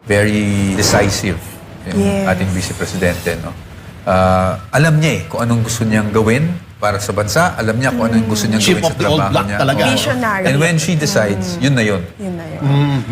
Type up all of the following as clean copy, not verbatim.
very decisive yung ating Vice Presidente. No? Alam niya kung anong gusto niyang gawin para sa bansa. Alam niya kung anong gusto niyang Chief gawin of sa the old trabaho block niya. talaga. Visionary. And when she decides, yun na yun. Yun na yun.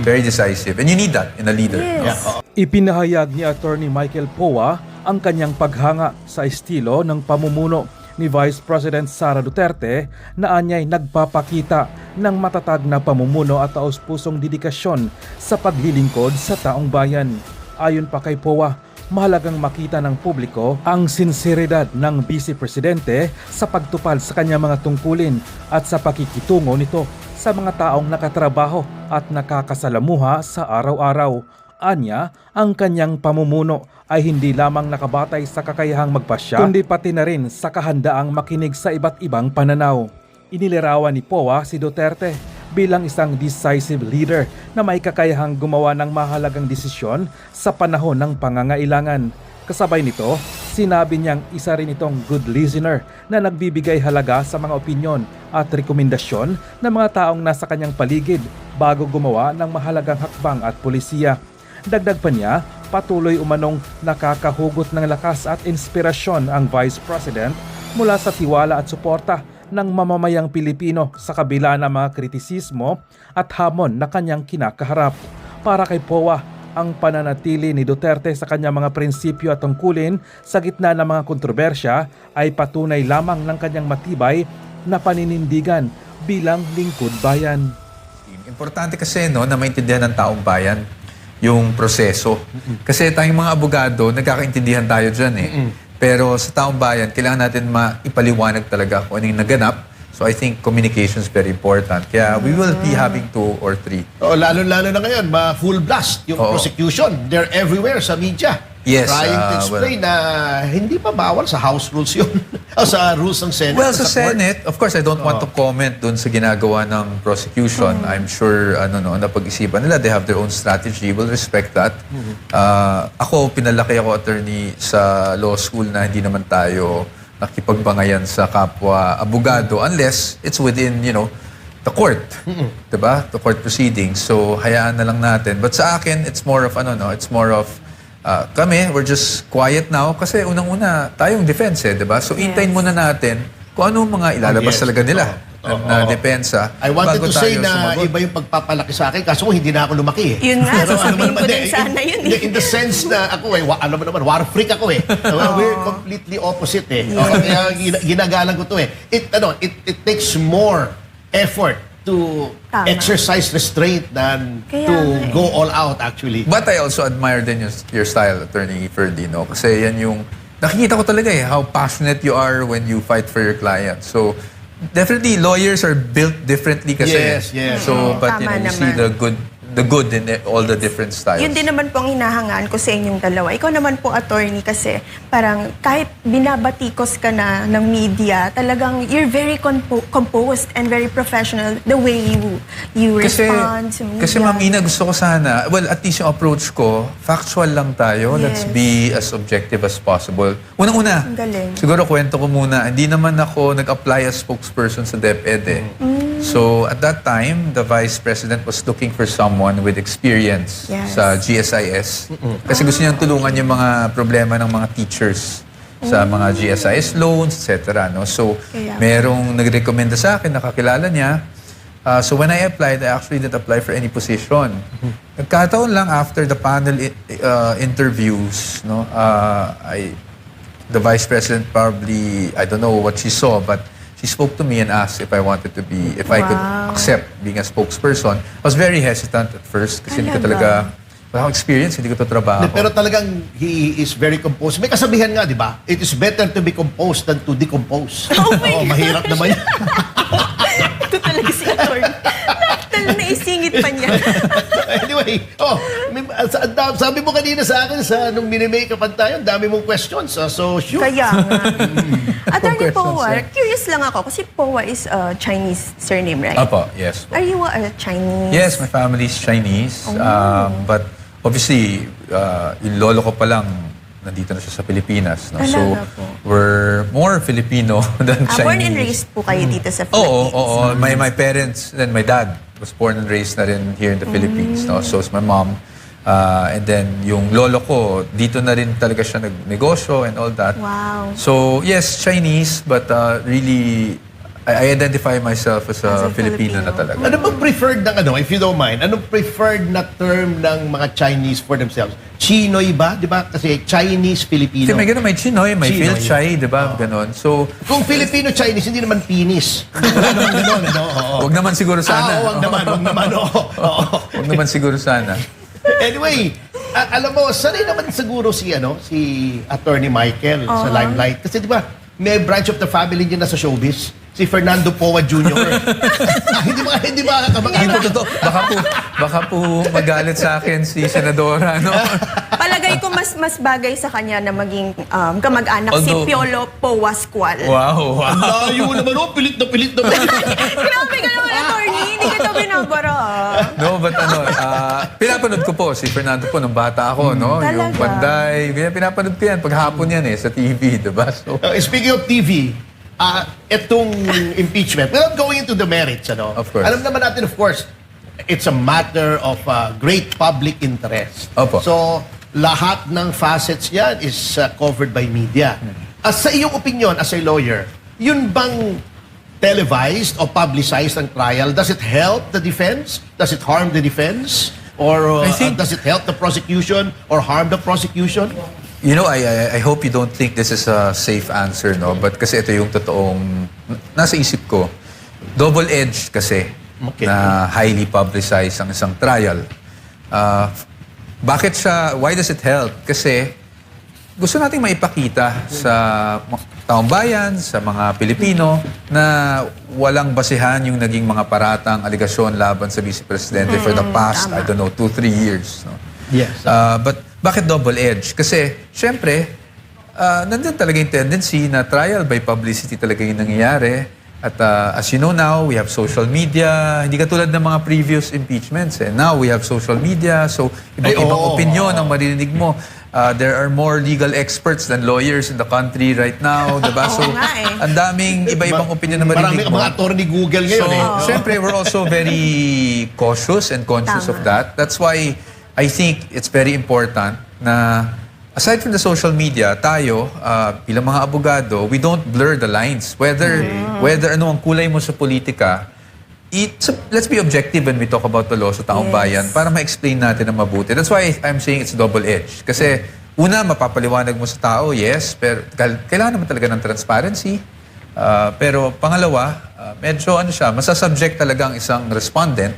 Very decisive. And you need that in a leader. Yes. No? Ipinahayag ni Attorney Michael Poa ang kanyang paghanga sa estilo ng pamumuno ni Vice President Sara Duterte na anya'y nagpapakita ng matatag na pamumuno at taos-pusong dedikasyon sa paglilingkod sa taong bayan. Ayon pa kay Poa, mahalagang makita ng publiko ang sinseridad ng Vice Presidente sa pagtupad sa kanyang mga tungkulin at sa pakikitungo nito sa mga taong nakatrabaho at nakakasalamuha sa araw-araw. Anya, ang kanyang pamumuno ay hindi lamang nakabatay sa kakayahang magpasya, kundi pati na rin sa kahandaang makinig sa iba't ibang pananaw. Inilarawan ni Poa si Duterte bilang isang decisive leader na may kakayahang gumawa ng mahalagang desisyon sa panahon ng pangangailangan. Kasabay nito, sinabi niyang isa rin itong good listener na nagbibigay halaga sa mga opinyon at rekomendasyon ng mga taong nasa kanyang paligid bago gumawa ng mahalagang hakbang at pulisiya. Dagdag pa niya, patuloy umanong nakakahugot ng lakas at inspirasyon ang Vice President mula sa tiwala at suporta ng mamamayang Pilipino sa kabila ng mga kritisismo at hamon na kanyang kinakaharap. Para kay Poa, ang pananatili ni Duterte sa kanyang mga prinsipyo at tungkulin sa gitna ng mga kontrobersya ay patunay lamang ng kanyang matibay na paninindigan bilang lingkod bayan. Importante kasi na maintindihan ng taong bayan yung proseso. Kasi tayong mga abogado, nagkakaintindihan tayo dyan Pero sa taong bayan, kailangan natin maipaliwanag talaga kung ano yung naganap. So I think communication is very important. Kaya we will be having 2 or 3. Lalo-lalo na ngayon, full blast yung prosecution. They're everywhere sa media. Yes, trying to explain na hindi pa bawal sa House rules yun. O sa rules ng Senate. Well, sa Senate, of course, I don't want to comment dun sa ginagawa ng prosecution. I'm sure, napag-isipan nila, they have their own strategy. We'll respect that. Ako, pinalaki ako attorney sa law school na hindi naman tayo nakipagbangayan sa kapwa abogado unless it's within, the court. Diba? The court proceedings. So, hayaan na lang natin. But sa akin, it's more of, it's more of kami, we're just quiet now kasi unang-una tayong defense diba? So intayin muna natin kung ano mga ilalabas talaga nila na depensa. I wanted bago to say tayo na sumagot. iba yung pagpapalaki sa akin kaso hindi na ako lumaki Yun nga, Pero sasabihin ko hindi, din sana yun in the sense na ako alam mo naman, war freak ako We're completely opposite Kaya ginagalang ko to It takes more effort to exercise restraint than to go all out actually. But I also admire din your style, Attorney Ferdinand, kasi yan yung nakikita ko talaga how passionate you are when you fight for your client. So definitely lawyers are built differently kasi. Yes. So but Tama you see naman. the good in all the different styles. Yun din naman po ang hinahangaan ko sa inyong dalawa. Ikaw naman po, attorney, kasi parang kahit binabatikos ka na ng media, talagang you're very composed and very professional the way you respond to media. Kasi Ma'am Ina, gusto ko sana, well, at least yung approach ko, factual lang tayo. Let's be as objective as possible. Unang-una, Ang galing. siguro kwento ko muna, hindi naman ako nag-apply as spokesperson sa DepEd So at that time, the Vice President was looking for someone with experience sa GSIS. Kasi gusto niyang tulungan yung mga problema ng mga teachers sa mga GSIS loans, etc. No? So merong nagrekomenda sa akin, nakakilala niya. So when I applied, I actually didn't apply for any position. Nagkataon lang after the panel interviews, the Vice President probably, I don't know what she saw, but she spoke to me and asked if I wanted to be, if I could accept being a spokesperson. I was very hesitant at first kasi hindi ko talaga, wala akong experience, hindi ko ito trabaho. Pero talagang he is very composed. May kasabihan nga, di ba? It is better to be composed than to decompose. Mahirap naman yan. Ito talaga si attorney. Lahat naisingit pa niya. Anyway, sabi mo kanina sa akin nung minimake-upan tayo, ang dami mong questions. So, shoot. Kaya nga. Attorney questions, Poa, curious lang ako kasi Poa is a Chinese surname, right? Apo, yes. Are you a Chinese? Yes, my family is Chinese. But obviously, yung lolo ko pa lang, nandito na siya sa Pilipinas. No? So, po. we're more Filipino than Chinese. Born and raised po kayo dito sa Philippines. Oo. My parents, then my dad was born and raised na rin here in the Philippines. No? So, is my mom. And then yung lolo ko, dito na rin talaga siya nagnegosyo and all that. Wow. So yes, Chinese, but really, I identify myself as a Filipino na talaga. Ano bang preferred ng if you don't mind, anong preferred na term ng mga Chinese for themselves? Chinoy ba? Di ba? Kasi Chinese, Filipino. Kasi may ganun, may Chinoy, may Chinoy. Filchay, di ba? Ganon. So, Kung Filipino-Chinese, hindi naman penis. Wala naman ganun, ano? Oo. wag naman siguro sana. Wag naman, oo. Wag naman siguro sana. Anyway, alam mo, sanay naman siguro si Attorney Michael sa Limelight. Kasi di ba, may branch of the family niya na sa showbiz. Si Fernando Poa Jr. hindi ba Hindi kamag-anak? po totoo. Baka po magalit sa akin si Senadora, no? Palagay ko mas bagay sa kanya na maging kamag-anak Although- si Piolo Powasqual. Wow. Ang layo naman, pilit na pilit naman. Grabe ka naman, attorney. Hindi kita binabara. No, but pinapanood ko po si Fernando po nung bata ako, no? Yung Talaga? Panday, pinapanood ko yan. Paghapon yan sa TV, diba? So, Speaking of TV, itong impeachment, without going into the merits, Of course. alam naman natin, of course, it's a matter of great public interest. Opo. So, lahat ng facets yan is covered by media. Sa iyong opinion, as a lawyer, yun bang televised o publicized ang trial? Does it help the defense? Does it harm the defense? Or I think- does it help the prosecution or harm the prosecution? you know, I hope you don't think this is a safe answer, no? But kasi ito yung totoong nasa isip ko. Double-edged kasi Okay. na highly publicized ang isang trial. Why does it help? Kasi gusto nating maipakita sa taong bayan, sa mga Pilipino, na walang basihan yung naging mga paratang aligasyon laban sa Vice Presidente for the past, I don't know, 2-3 years. No? Yes. But bakit double-edged? Kasi, syempre, nandun talaga yung tendency na trial by publicity talaga yung nangyayari. At as you know now, we have social media. Hindi katulad ng mga previous impeachments. Now, we have social media. So, ibang opinion ang maririnig mo. There are more legal experts than lawyers in the country right now. Diba? So, nga eh. ang daming iba-ibang opinion na maririnig Marami mo. mga attorney Google ngayon So, syempre, we're also very cautious and conscious of that. That's why I think it's very important na aside from the social media, tayo, bilang mga abogado, we don't blur the lines. Whether ano ang kulay mo sa politika, let's be objective when we talk about the law sa taong Yes. bayan para ma-explain natin na mabuti. That's why I'm saying it's double-edged. Kasi una, mapapaliwanag mo sa tao, yes, pero kailangan naman talaga ng transparency. Pero pangalawa, medyo masasubject talaga ang isang respondent,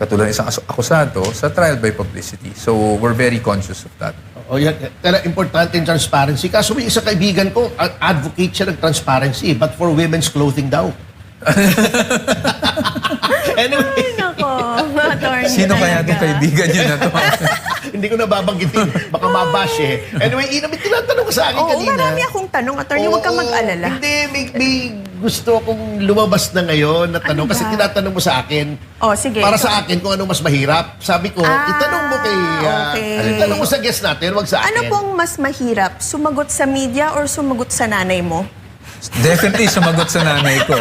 katulad ng isang akusado, sa trial by publicity. So we're very conscious of that. O yan, kaya importante yung transparency. Kaso may isa kaibigan ko, advocate siya ng transparency, but for women's clothing daw. Anyway, Nako, attorney. Sino kaya itong talaga. kaibigan niyo na to? hindi ko nababanggitin. Baka mabash eh. Anyway, Ina, may tinatanong ka sa akin Oo, kanina. marami akong tanong, attorney. Huwag kang Oo, mag-alala. Hindi, may gusto akong lumabas na ngayon na tanong. Ano Kasi ba? tinatanong mo sa akin. Oh, sige. Para sa akin, kung anong mas mahirap. Sabi ko, itanong mo kay... okay. Itanong mo sa guest natin, wag sa akin. Ano pong mas mahirap? Sumagot sa media or sumagot sa nanay mo? Definitely sumagot sa nanay ko.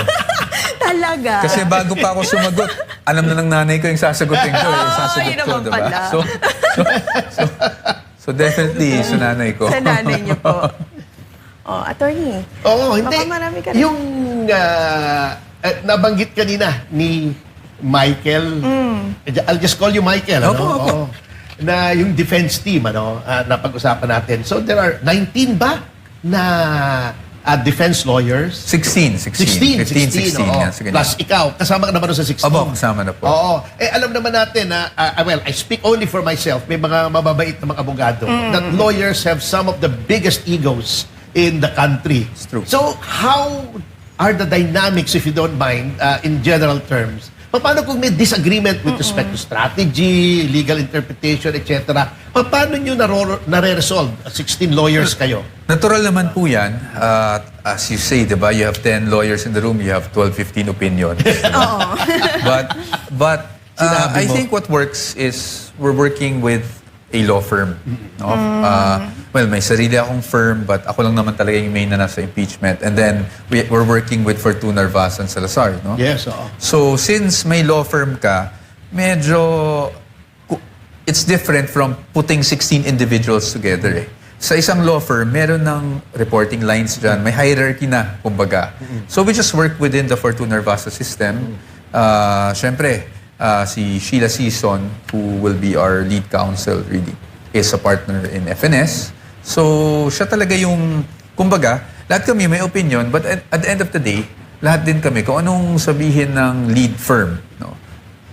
Talaga? Kasi bago pa ako sumagot, alam na ng nanay ko yung sasagutin ko. Yung sasagot yun ko, naman diba? pala. So definitely sa nanay ko. Sa nanay niyo po. Oh, attorney. Oo, hindi. Baka marami ka rin. Yung nabanggit kanina ni Michael, I'll just call you Michael. Opo, opo. Oo. Na yung defense team, na pag-usapan natin. So there are 19 ba na defense lawyers? 16. 16. 16 oo. yan. Sige Plus ikaw, kasama ka naman doon sa 16. Opo, kasama na po. Oo. Alam naman natin na, well, I speak only for myself. May mga mababait na mga abogado that lawyers have some of the biggest egos in the country. It's true. So, how are the dynamics, if you don't mind, in general terms? Paano kung may disagreement with respect to strategy, legal interpretation, etc.? Paano nyo nare-resolve? 16 lawyers kayo. Natural naman po yan. As you say, diba, you have 10 lawyers in the room, you have 12, 15 opinions. But Sinabi I mo. think what works is we're working with a law firm. No? Well, may sarili akong firm, but ako lang naman talaga yung main na nasa impeachment. And then, we're working with Fortuna, Narvaez, and Salazar. No? Yes, oo. So, since may law firm ka, medyo it's different from putting 16 individuals together eh. Sa isang law firm, meron ng reporting lines dyan. May hierarchy na, kumbaga. So we just work within the Fortuna Nervasa system. Siyempre, si Sheila Season, who will be our lead counsel really, is a partner in FNS. So siya talaga yung, kumbaga, lahat kami may opinion, but at the end of the day, lahat din kami, kung anong sabihin ng lead firm, no?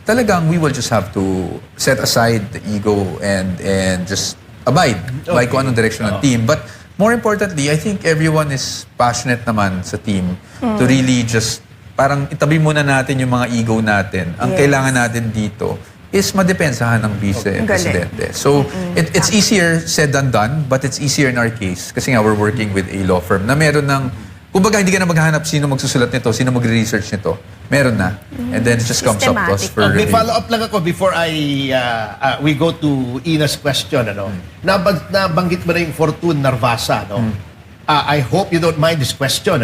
Talagang we will just have to set aside the ego and just abide by kung anong direction ng team. But more importantly, I think everyone is passionate naman sa team to really just parang itabi muna natin yung mga ego natin. Ang kailangan natin dito is madepensahan ng vice-presidente. So, it's easier said than done, but it's easier in our case. Kasi nga, we're working with a law firm na meron ng, kumbaga hindi ka na maghahanap sino magsusulat nito, sino magre-research nito. Meron na. And then it just comes up to us for May review. follow-up lang ako before we go to Ina's question. Nabanggit mo na yung Fortune Nervasa. I hope you don't mind this question.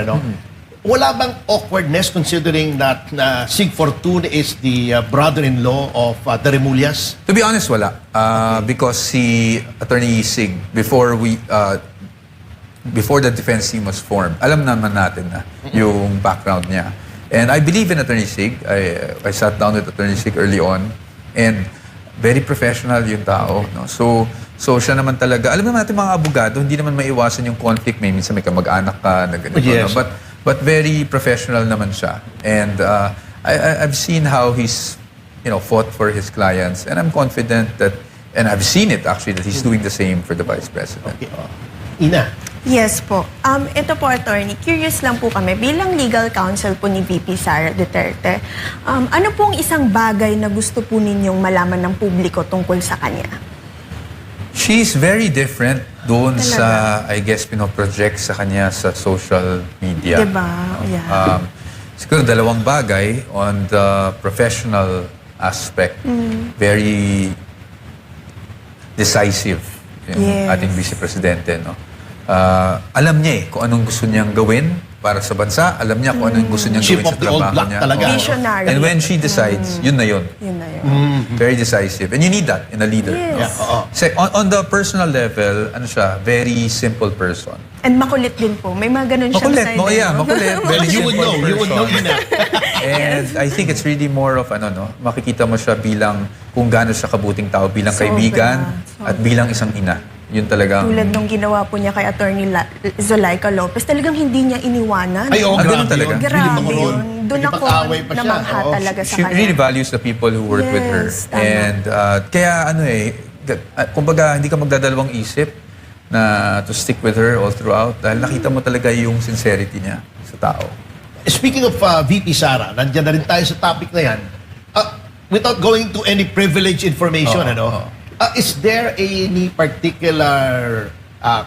Wala bang awkwardness considering that Sig Fortune is the brother-in-law of the Remulias? To be honest, wala. Because si Attorney Sig, before the defense team was formed, alam naman natin na yung background niya. And I believe in Attorney Sig. I sat down with Attorney Sig early on, and very professional yung tao. No? So siya naman talaga, alam naman natin mga abogado, hindi naman maiwasan yung conflict. Minsan may kamag-anak ka, na ganito. Yes. No? But very professional naman siya. And I've seen how he's fought for his clients, and I'm confident that, and I've seen it actually, that he's doing the same for the Vice President. Okay. Ina. Yes po. Ito po, attorney, curious lang po kami. Bilang legal counsel po ni VP Sara Duterte, ano pong isang bagay na gusto po ninyong malaman ng publiko tungkol sa kanya? She's very different doon sa, I guess, pinoproject sa kanya sa social media. Diba? Yeah. Siguro dalawang bagay on the professional aspect. Very decisive yung Yes. ating Vice Presidente, no? Alam niya kung anong gusto niyang gawin para sa bansa. Alam niya kung anong gusto niyang Chip gawin of sa the old trabaho block niya. talaga. Oo. Visionary. And when she decides, yun na yun. Yun na yun. Very decisive. And you need that in a leader. Yes. No? On the personal level, ano siya, very simple person. And makulit din po. May mga ganun siyang Makulit. side. Makulit. Well, Very you would simple know, person. Ina. And I think it's really more of, makikita mo siya bilang kung gaano siya kabuting tao, bilang Sobra. kaibigan at bilang isang ina. Yun talagang... Tulad nung ginawa po niya kay Attorney Zulaika Lopez, talagang hindi niya iniwanan. Ay, oo, ganun grabe talaga. yun. Grabe Hindi pa yun. Doon ako Nakipag-away pa siya. namangha Oo. talaga sa She kanya. really values the people who work with her. Yes, tama. And kaya kumbaga hindi ka magdadalawang isip na to stick with her all throughout dahil nakita mo talaga yung sincerity niya sa tao. Speaking of VP Sara, nandiyan na rin tayo sa topic na yan. Without going to any privileged information, is there any particular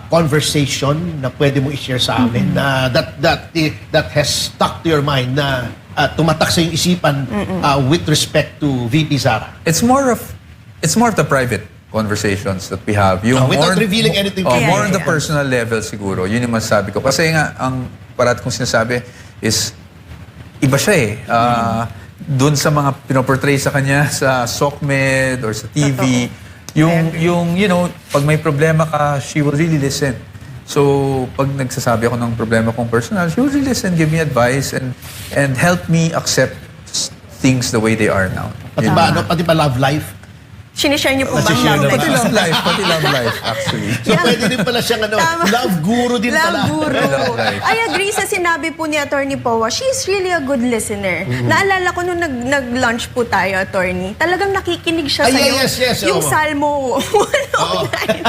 conversation na pwede mo i-share sa amin na that has stuck to your mind na tumatak sa iyong isipan with respect to VP Sara? It's more of the private conversations that we have. Yung Without revealing anything to you. more on the personal level siguro. Yun yung masasabi ko. Kasi nga, ang parat kong sinasabi is, iba siya eh. Doon sa mga pinoportray sa kanya sa SOCMED or sa TV, pag may problema ka, she will really listen. So, pag nagsasabi ako ng problema kong personal, she will really listen, give me advice, and help me accept things the way they are now. Pati ba love life? Sinishare niyo po ba ang Sinishare love naman. life? Pati love life, actually. So pwede din pala siyang Tama. love guru din pala. Love guru. Love life. I agree sa sinabi po ni Attorney Powa. She's really a good listener. Naalala ko nung nag-lunch po tayo, Attorney. Talagang nakikinig siya Ay, sa'yo. yes, Yung oo. Salmo 109.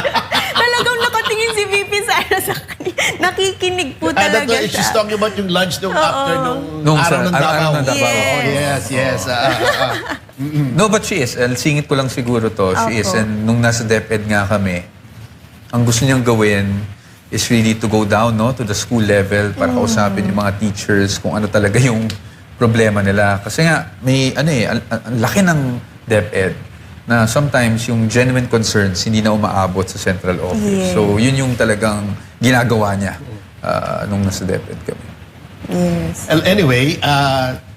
Talagang nakatingin si VP Sara sa kanya. Nakikinig po talaga siya. She's talking about yung lunch nung after nung araw ng araw ng Davao. Yes. Yes. No, but she is. Singit ko lang siguro to. She is. Opo. And nung nasa DepEd nga kami, ang gusto niyang gawin is really to go down to the school level para kausapin yung mga teachers kung ano talaga yung problema nila. Kasi nga, may ang laki ng DepEd na sometimes yung genuine concerns hindi na umaabot sa central office. Yes. So, yun yung talagang ginagawa niya nung nasa DepEd kami. Yes. Well, anyway,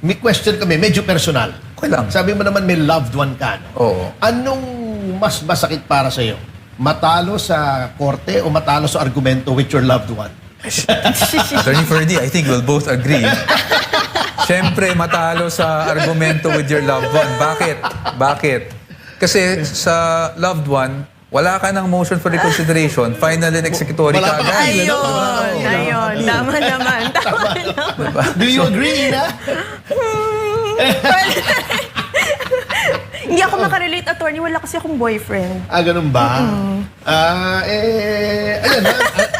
may question kami, medyo personal. Okay lang. Sabi mo naman may loved one ka. No? Oo. Anong mas masakit para sa iyo? Matalo sa korte o matalo sa argumento with your loved one? Attorney Ferdy, I think we'll both agree. Siyempre, matalo sa argumento with your loved one. Bakit? Bakit? Kasi sa loved one, wala ka ng motion for reconsideration, final and executory Wala ka pa. agad. Ayun. Tama naman. Tama naman. Do you agree, Ina? Hindi ako makarelate, attorney. Wala kasi akong boyfriend. Ganun ba? Ayan,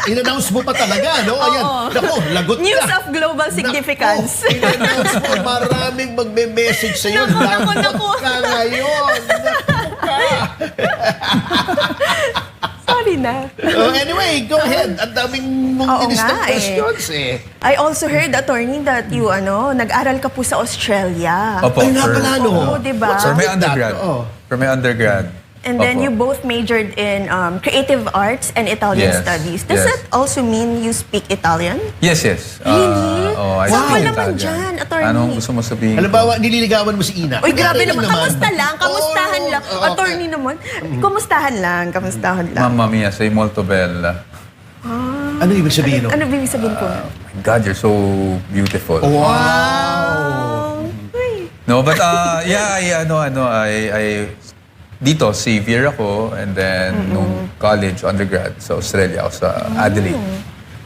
in-announce mo pa talaga, no? Ayan, naku, lagot ka. News of global significance. Naku, in-announce mo, maraming magme-message sa'yo. Naku. Lagot ka ngayon. Naku ka. Sorry na. Anyway, go ahead. Ang daming mong Oo in-list nga, questions I also heard, attorney, that you, nag-aral ka po sa Australia. Opo, Ay, nga for- pala, no? Oo, diba? What's For up my with undergrad. that? Oh. For my undergrad. And then Opo. you both majored in creative arts and Italian Yes, studies. Does yes. that also mean you speak Italian? Yes, yes. Really? I Sample speak naman Italian. dyan, attorney. Anong gusto mo sabihin? Halimbawa, nililigawan mo si Ina. Uy, grabe Kunyari naman. Kamusta lang? Kamustahan Oo, lang. okay. Attorney naman. Kamustahan lang. Kamustahan lang. Mamma mia, sei molto bella. Ano ibig sabihin? Ano ibig sabihin ko? My God, you're so beautiful. Wow! Uy. No, but I dito Xavier ako, and then nung college, undergrad sa Australia, ako sa Adelaide.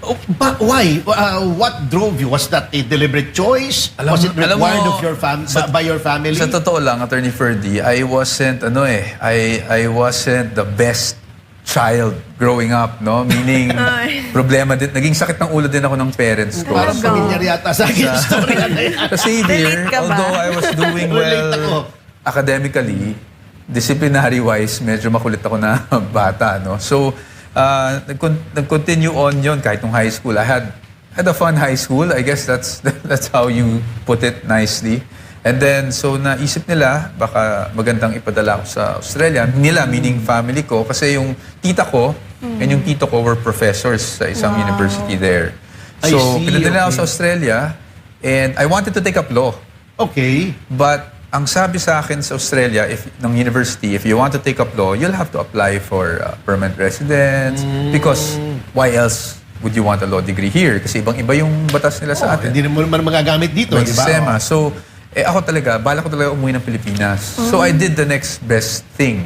Oh, but why? What drove you? Was that a deliberate choice? Was it alam required mo, of your by your family? Sa totoo lang, Attorney Ferdy, I wasn't I wasn't the best child growing up, no? Meaning, problema din, naging sakit ng ulo din ako ng parents ko. Parang Talaga. pamilyar yata sa akin yung story na yan. Sa Xavier, Relate ka ba? although I was doing Relate ako. well academically, disciplinary-wise, medyo makulit ako na bata, no? So, nag-continue on yon kahit nung high school. I had a fun high school. I guess that's how you put it nicely. And then, so naisip nila, baka magandang ipadala ko sa Australia. Nila, meaning family ko, kasi yung tita ko and yung tito ko were professors sa isang university there. I So, see, pinadala ako okay. sa Australia, and I wanted to take up law. Okay. But ang sabi sa akin sa Australia, ng university, if you want to take up law, you'll have to apply for permanent residence. Because why else would you want a law degree here? Kasi ibang-iba yung batas nila sa atin. Hindi mo naman magagamit dito, May di ba? sistema. So, ako talaga, bala ko talaga umuwi ng Pilipinas. So, I did the next best thing.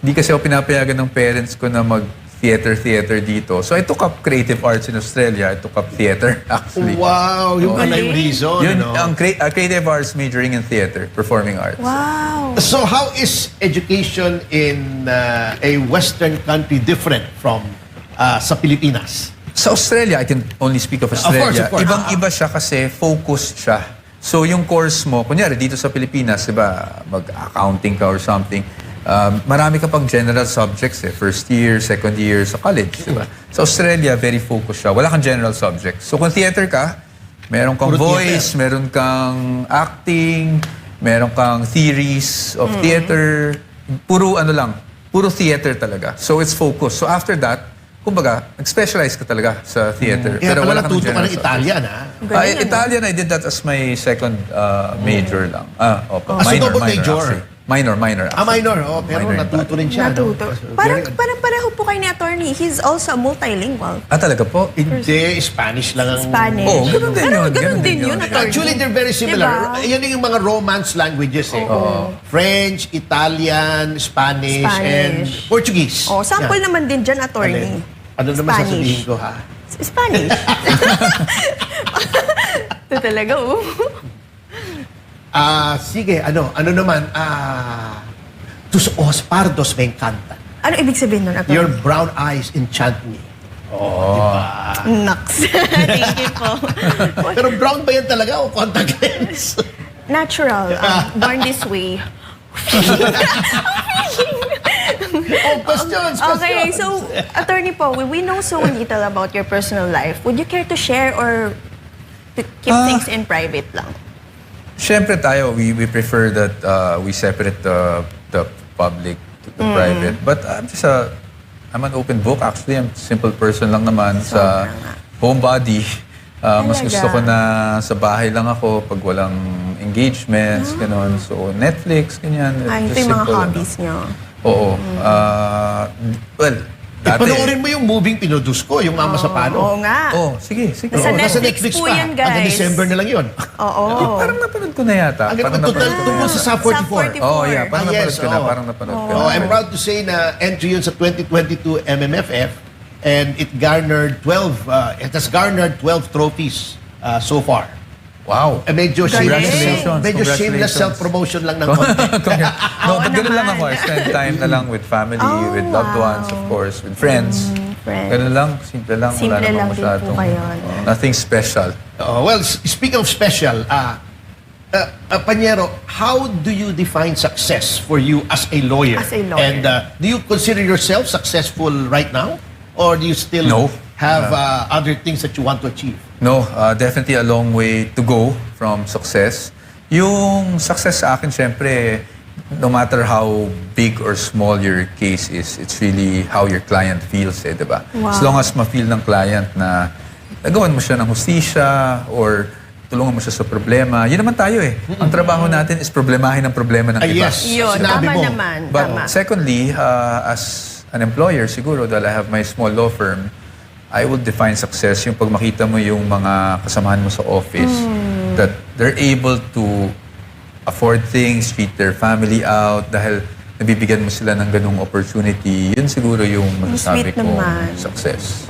Hindi kasi ako pinapayagan ng parents ko na mag-theater dito. So, I took up creative arts in Australia. I took up theater, actually. Wow, yung pala yung reason. Yun, ano? ang creative arts majoring in theater, performing arts. Wow. So how is education in a Western country different from sa Pilipinas? Sa Australia, I can only speak of Australia. Of course. Ibang-iba siya kasi focused siya. So yung course mo, kunyari dito sa Pilipinas, diba, mag-accounting ka or something, marami ka pang general subjects first year, second year sa college, diba? Sa Australia, very focused siya. Wala kang general subjects. So kung theater ka, meron kang Puro voice, meron kang acting, meron kang theories of theater, puro theater talaga. So it's focused. So after that, kumbaga, nag-specialize ka talaga sa theater. Kaya pala kang natuto ka general ng subjects. Italian, ha? Galing, ano? Italian, I did that as my second major lang. Opo. So double major? Actually. Minor. Actually. Minor. Oh, pero Minor in natuto rin siya. Natuto. No? Parang Very- pareho po kayo ni attorney. He's also multilingual. Talaga po? Hindi, Spanish lang ang... Spanish. Oh, ganun din Pero yun. ganun din yun, attorney. Actually, they're very similar. Diba? Yan yung mga Romance languages French, Italian, Spanish, and Spanish. Portuguese. Oh, sample Yan. naman din dyan, attorney. Ano naman sasabihin ko, ha? Spanish. Ito talaga, oh. Sige, ano naman, tus ojos pardos me encantan. Ano ibig sabihin nun, Your attorney? brown eyes enchant me. Naks. Thank you po. Pero brown ba yan talaga o contact lens? Natural. Born this way. Questions. Okay, so, attorney po, we know so little about your personal life. Would you care to share or to keep things in private lang? Siyempre tayo, we prefer that we separate the public to the private. But I'm an open book actually. I'm a simple person lang naman sa Sobra nga. homebody. Mas Talaga? gusto ko na sa bahay lang ako pag walang engagements, gano'n. So Netflix, ganyan. Ay, ito Just yung mga simple, hobbies nyo. Oo. Well, dati. Panoorin mo yung moving pinodus ko, yung Mama sa Pano. Oo nga. Oh, sige. Nasa Oo, Netflix po yan, guys. Hanggang December na lang yun. Oo. Parang napanood ko na yata. Hanggang Parang napanood ko na. tungkol sa SAP 44. Oh, yeah. Parang Ah, napanood yes, ko na. oo. Parang napanood ko na. Oh, I'm proud to say na entry yun sa 2022 MMFF and it has garnered 12 trophies so far. Wow. Medyo Congratulations. medyo shameless self-promotion lang ng konti. No, Oo but ganun lang naman. ako. I spend time na lang with family, with loved ones, of course, with friends. friends. Ganun lang. Simple lang. Simple Wala namang lang din po masyadong, kayo, nothing special. Well, speaking of special, Panyero, how do you define success for you as a lawyer? As a lawyer. And do you consider yourself successful right now? Or do you still No. have other things that you want to achieve? No, definitely a long way to go from success. Yung success sa akin, syempre, no matter how big or small your case is, it's really how your client feels, di ba? Wow. As long as ma-feel ng client na nagawan mo siya ng hustisya or tulungan mo siya sa problema, yun naman tayo eh. Ang trabaho natin is problemahin ang problema ng iba. Yes. Yun, Sinabi tama mo. naman. But Tama. secondly, as an employer, siguro dahil I have my small law firm, I would define success yung pag makita mo yung mga kasamahan mo sa office that they're able to afford things, treat their family out dahil nabibigyan mo sila ng ganung opportunity. Yun siguro yung masasabi sweet kong naman. success.